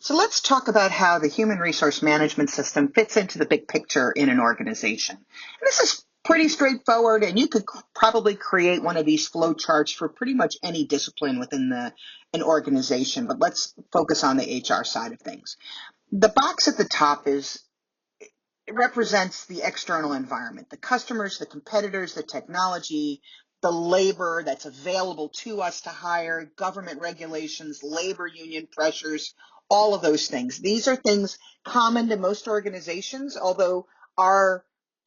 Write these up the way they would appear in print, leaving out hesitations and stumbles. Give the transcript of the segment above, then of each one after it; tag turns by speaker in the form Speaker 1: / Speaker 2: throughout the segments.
Speaker 1: So let's talk about how the human resource management system fits into the big picture in an organization. And this is pretty straightforward, and you could probably create one of these flow charts for pretty much any discipline within an organization, but let's focus on the HR side of things. The box at the top it represents the external environment, the customers, the competitors, the technology, the labor that's available to us to hire, government regulations, labor union pressures, all of those things. These are things common to most organizations, although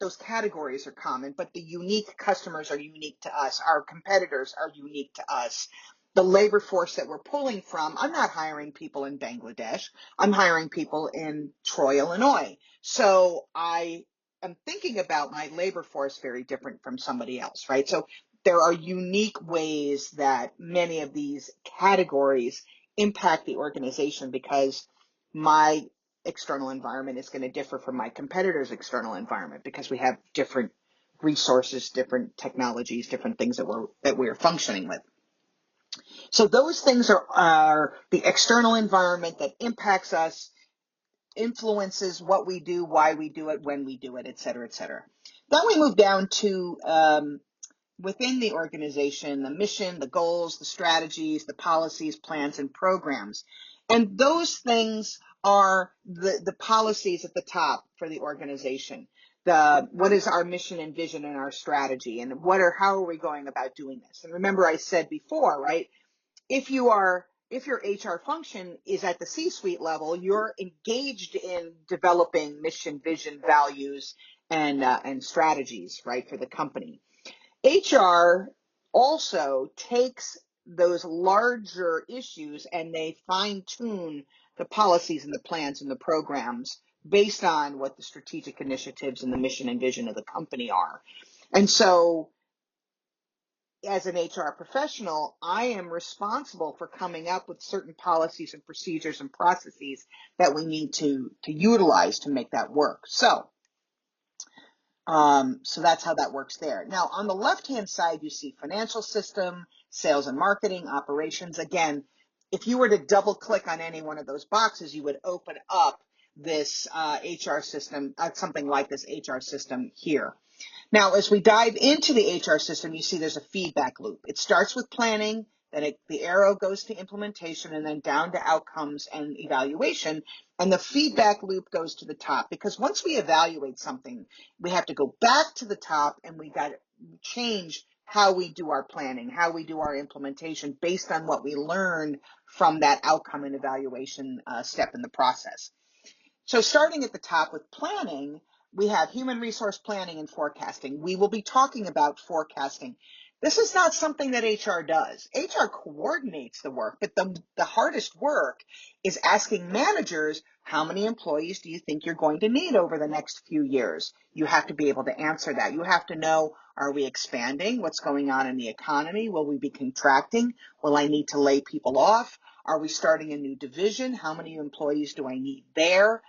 Speaker 1: those categories are common, but the unique customers are unique to us. Our competitors are unique to us. The labor force that we're pulling from, I'm not hiring people in Bangladesh. I'm hiring people in Troy, Illinois. So I am thinking about my labor force very different from somebody else, right? So there are unique ways that many of these categories impact the organization because my external environment is going to differ from my competitor's external environment because we have different resources, different technologies, different things that we're functioning with. So those things are the external environment that impacts us, influences what we do, why we do it, when we do it, et cetera, et cetera. Then we move down to within the organization, the mission, the goals, the strategies, the policies, plans, and programs. And those things are the policies at the top for the organization. What is our mission and vision and our strategy, and how are we going about doing this? And remember, I said before, right? If your HR function is at the C-suite level, you're engaged in developing mission, vision, values, and strategies, right, for the company. HR also takes those larger issues and they fine tune the policies and the plans and the programs based on what the strategic initiatives and the mission and vision of the company are. And so as an HR professional, I am responsible for coming up with certain policies and procedures and processes that we need to utilize to make that work. So that's how that works there. Now, on the left-hand side, you see financial system, sales and marketing, operations. Again, if you were to double click on any one of those boxes, you would open up this HR system, something like this HR system here. Now, as we dive into the HR system, you see there's a feedback loop. It starts with planning, then the arrow goes to implementation, and then down to outcomes and evaluation. And the feedback loop goes to the top because once we evaluate something, we have to go back to the top and we got to change how we do our planning, how we do our implementation based on what we learned from that outcome and evaluation step in the process. So starting at the top with planning, we have human resource planning and forecasting. We will be talking about forecasting. This is not something that HR does. HR coordinates the work, but the hardest work is asking managers, how many employees do you think you're going to need over the next few years? You have to be able to answer that. You have to know, are we expanding? What's going on in the economy? Will we be contracting? Will I need to lay people off? Are we starting a new division? How many employees do I need there?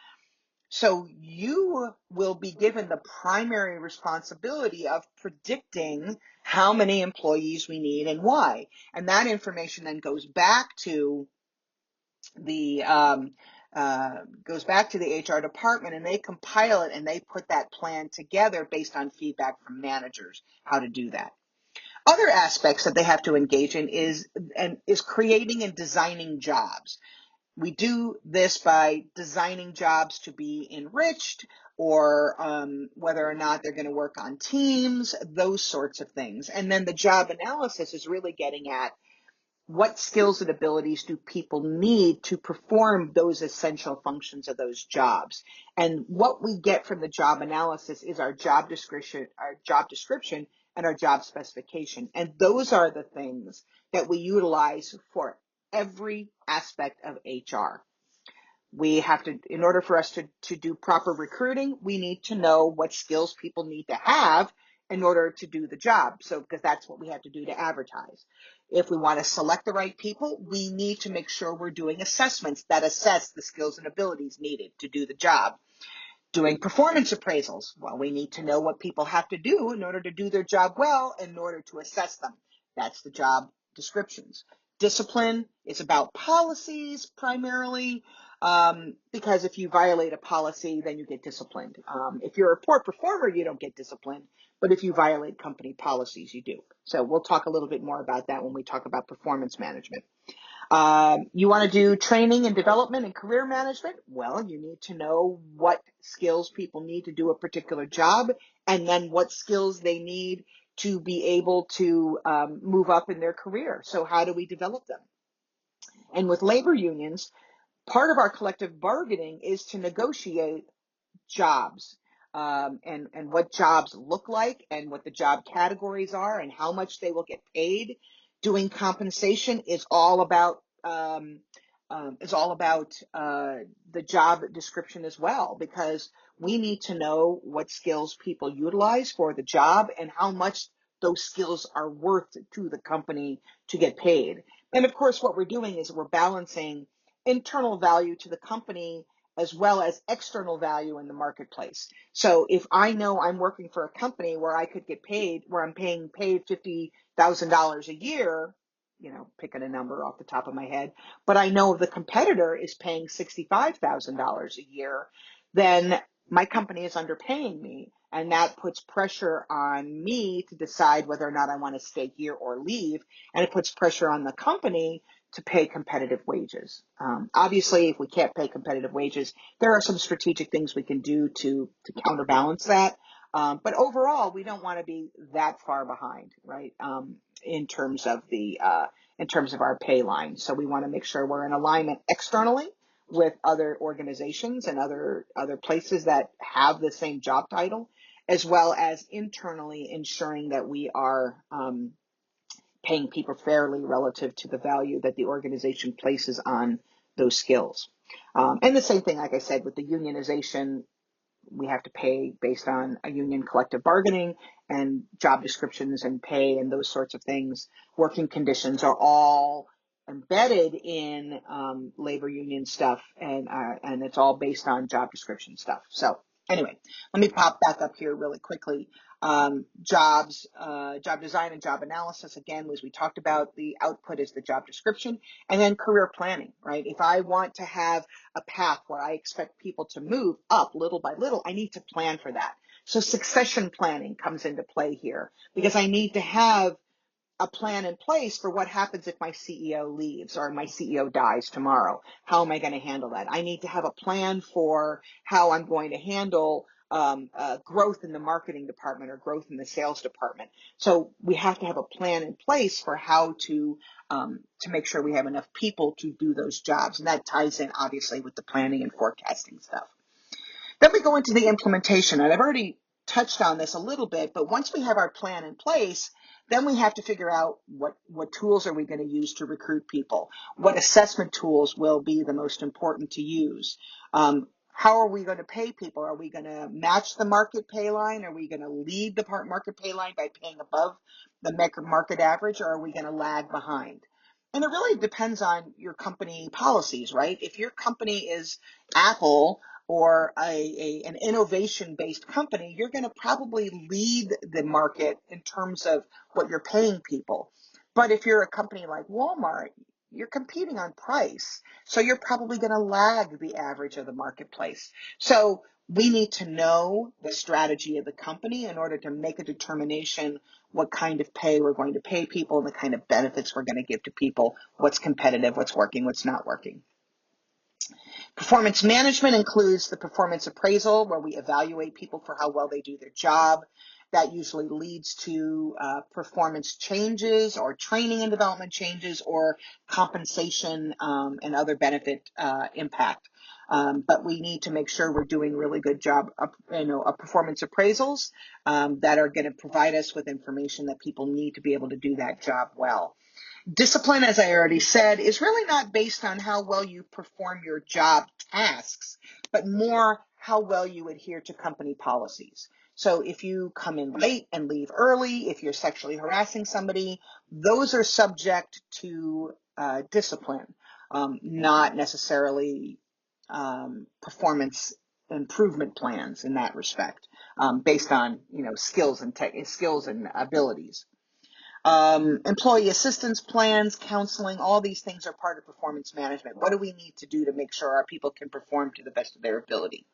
Speaker 1: So you will be given the primary responsibility of predicting how many employees we need and why. And that information then goes back to the HR department, and they compile it and they put that plan together based on feedback from managers, how to do that. Other aspects that they have to engage in is creating and designing jobs. We do this by designing jobs to be enriched or whether or not they're going to work on teams, those sorts of things. And then the job analysis is really getting at what skills and abilities do people need to perform those essential functions of those jobs. And what we get from the job analysis is our job description and our job specification. And those are the things that we utilize for every aspect of HR. We have to, in order for us to do proper recruiting, we need to know what skills people need to have in order to do the job. So, because that's what we have to do to advertise. If we want to select the right people, we need to make sure we're doing assessments that assess the skills and abilities needed to do the job. Doing performance appraisals, well, we need to know what people have to do in order to do their job well, in order to assess them. That's the job descriptions. Discipline is about policies primarily, because if you violate a policy, then you get disciplined. If you're a poor performer, you don't get disciplined, but if you violate company policies, you do. So we'll talk a little bit more about that when we talk about performance management. You want to do training and development and career management? Well, you need to know what skills people need to do a particular job, and then what skills they need to be able to move up in their career. So how do we develop them? And with labor unions, part of our collective bargaining is to negotiate jobs, and what jobs look like and what the job categories are and how much they will get paid. Doing compensation is all about the job description as well, because we need to know what skills people utilize for the job and how much those skills are worth to the company to get paid. And of course, what we're doing is we're balancing internal value to the company as well as external value in the marketplace. So if I know I'm working for a company where I could get paid, where I'm paid $50,000 a year, picking a number off the top of my head, but I know the competitor is paying $65,000 a year, then my company is underpaying me. And that puts pressure on me to decide whether or not I want to stay here or leave. And it puts pressure on the company to pay competitive wages. Obviously, if we can't pay competitive wages, there are some strategic things we can do to counterbalance that. But overall, we don't want to be that far behind, right? In terms of our pay line. So we want to make sure we're in alignment externally with other organizations and other places that have the same job title, as well as internally ensuring that we are paying people fairly relative to the value that the organization places on those skills. And the same thing, like I said, with the unionization, we have to pay based on a union collective bargaining, and job descriptions and pay and those sorts of things. Working conditions are all embedded in labor union stuff, and it's all based on job description stuff. So anyway, let me pop back up here really quickly. Job design and job analysis, again, as we talked about, the output is the job description, and then career planning, right? If I want to have a path where I expect people to move up little by little, I need to plan for that. So succession planning comes into play here, because I need to have a plan in place for what happens if my CEO leaves or my CEO dies tomorrow. How am I going to handle that? I need to have a plan for how I'm going to handle growth in the marketing department or growth in the sales department. So we have to have a plan in place for how to make sure we have enough people to do those jobs. And that ties in obviously with the planning and forecasting stuff. Then we go into the implementation, and I've already touched on this a little bit, but once we have our plan in place, then we have to figure out what tools are we going to use to recruit people? What assessment tools will be the most important to use? How are we going to pay people? Are we going to match the market pay line? Are we going to lead the market pay line by paying above the market average, or are we going to lag behind? And it really depends on your company policies, right? If your company is Apple or an innovation-based company, you're going to probably lead the market in terms of what you're paying people. But if you're a company like Walmart, you're competing on price, so you're probably going to lag the average of the marketplace. So we need to know the strategy of the company in order to make a determination what kind of pay we're going to pay people and the kind of benefits we're going to give to people, what's competitive, what's working, what's not working. Performance management includes the performance appraisal, where we evaluate people for how well they do their job. That usually leads to performance changes or training and development changes or compensation and other benefit impact. But we need to make sure we're doing really good job of performance appraisals that are going to provide us with information that people need to be able to do that job well. Discipline, as I already said, is really not based on how well you perform your job tasks, but more how well you adhere to company policies. So if you come in late and leave early, if you're sexually harassing somebody, those are subject to discipline, not necessarily performance improvement plans in that respect, based on skills and abilities. Employee assistance plans, counseling, all these things are part of performance management. What do we need to do to make sure our people can perform to the best of their ability?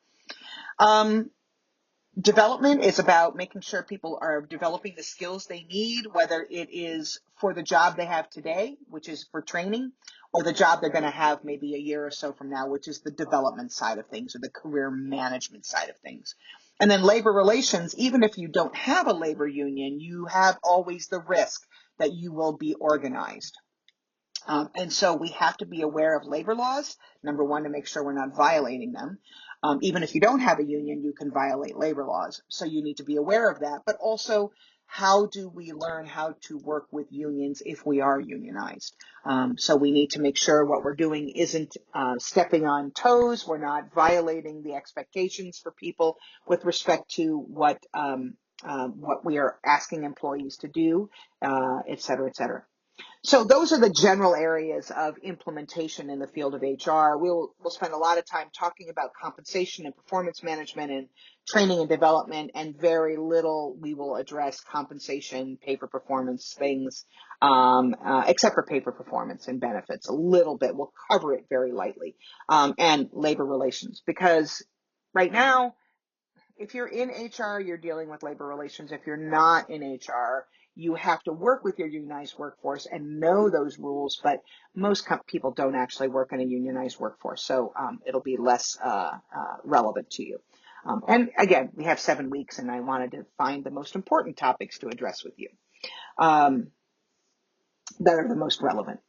Speaker 1: Development is about making sure people are developing the skills they need, whether it is for the job they have today, which is for training, or the job they're going to have maybe a year or so from now, which is the development side of things or the career management side of things. And then labor relations, even if you don't have a labor union, you have always the risk that you will be organized. And so we have to be aware of labor laws, number one, to make sure we're not violating them. Even if you don't have a union, you can violate labor laws. So you need to be aware of that. But also, how do we learn how to work with unions if we are unionized? So we need to make sure what we're doing isn't stepping on toes. We're not violating the expectations for people with respect to what we are asking employees to do, et cetera, et cetera. So those are the general areas of implementation in the field of HR. We'll spend a lot of time talking about compensation and performance management and training and development, and very little we will address compensation, pay for performance things, except for pay for performance and benefits. A little bit, we'll cover it very lightly, and labor relations, because right now, if you're in HR, you're dealing with labor relations. If you're not in HR, you have to work with your unionized workforce and know those rules, but most people don't actually work in a unionized workforce, so it'll be less relevant to you. And again, we have 7 weeks, and I wanted to find the most important topics to address with you. That are the most relevant.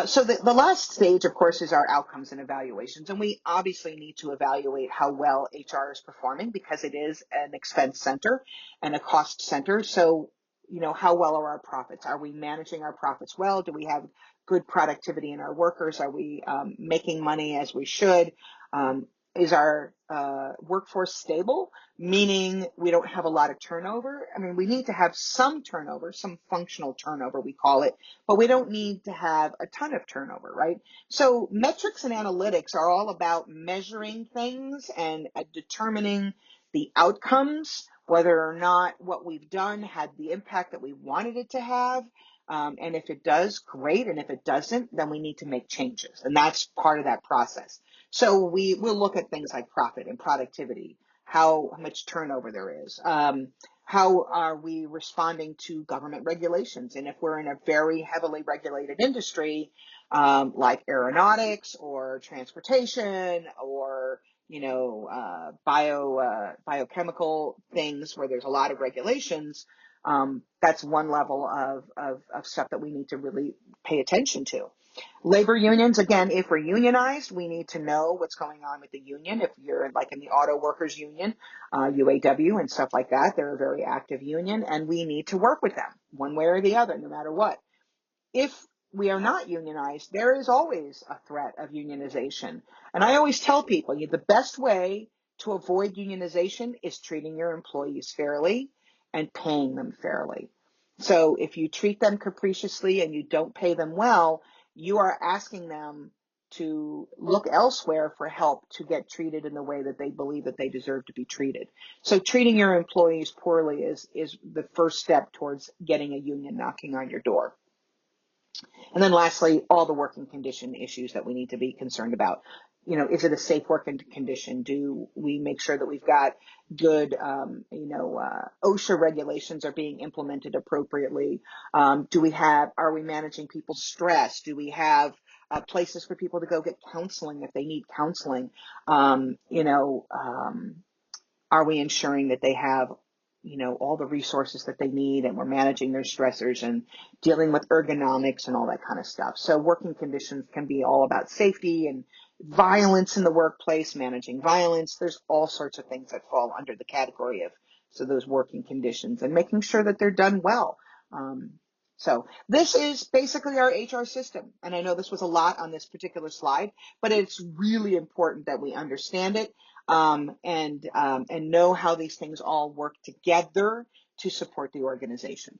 Speaker 1: So the last stage, of course, is our outcomes and evaluations. And we obviously need to evaluate how well HR is performing, because it is an expense center and a cost center. So, how well are our profits? Are we managing our profits well? Do we have good productivity in our workers? Are we making money as we should? Is our workforce stable, meaning we don't have a lot of turnover? I mean, we need to have some turnover, some functional turnover, we call it, but we don't need to have a ton of turnover, right? So metrics and analytics are all about measuring things and determining the outcomes, whether or not what we've done had the impact that we wanted it to have. And if it does, great. And if it doesn't, then we need to make changes. And that's part of that process. So we'll look at things like profit and productivity, how much turnover there is. How are we responding to government regulations? And if we're in a very heavily regulated industry, like aeronautics or transportation or, biochemical things where there's a lot of regulations, that's one level of stuff that we need to really pay attention to. Labor unions, again, if we're unionized, we need to know what's going on with the union. If you're like in the auto workers union, UAW and stuff like that, they're a very active union, and we need to work with them one way or the other, no matter what. If we are not unionized, there is always a threat of unionization. And I always tell people, the best way to avoid unionization is treating your employees fairly and paying them fairly. So if you treat them capriciously and you don't pay them well, you are asking them to look elsewhere for help to get treated in the way that they believe that they deserve to be treated. So treating your employees poorly is the first step towards getting a union knocking on your door. And then lastly, all the working condition issues that we need to be concerned about. Is it a safe working condition? Do we make sure that we've got good, OSHA regulations are being implemented appropriately? Are we managing people's stress? Do we have places for people to go get counseling if they need counseling? Are we ensuring that they have all the resources that they need, and we're managing their stressors and dealing with ergonomics and all that kind of stuff. So working conditions can be all about safety and violence in the workplace, managing violence. There's all sorts of things that fall under the category of those working conditions, and making sure that they're done well. So this is basically our HR system. And I know this was a lot on this particular slide, but it's really important that we understand it, and know how these things all work together to support the organization.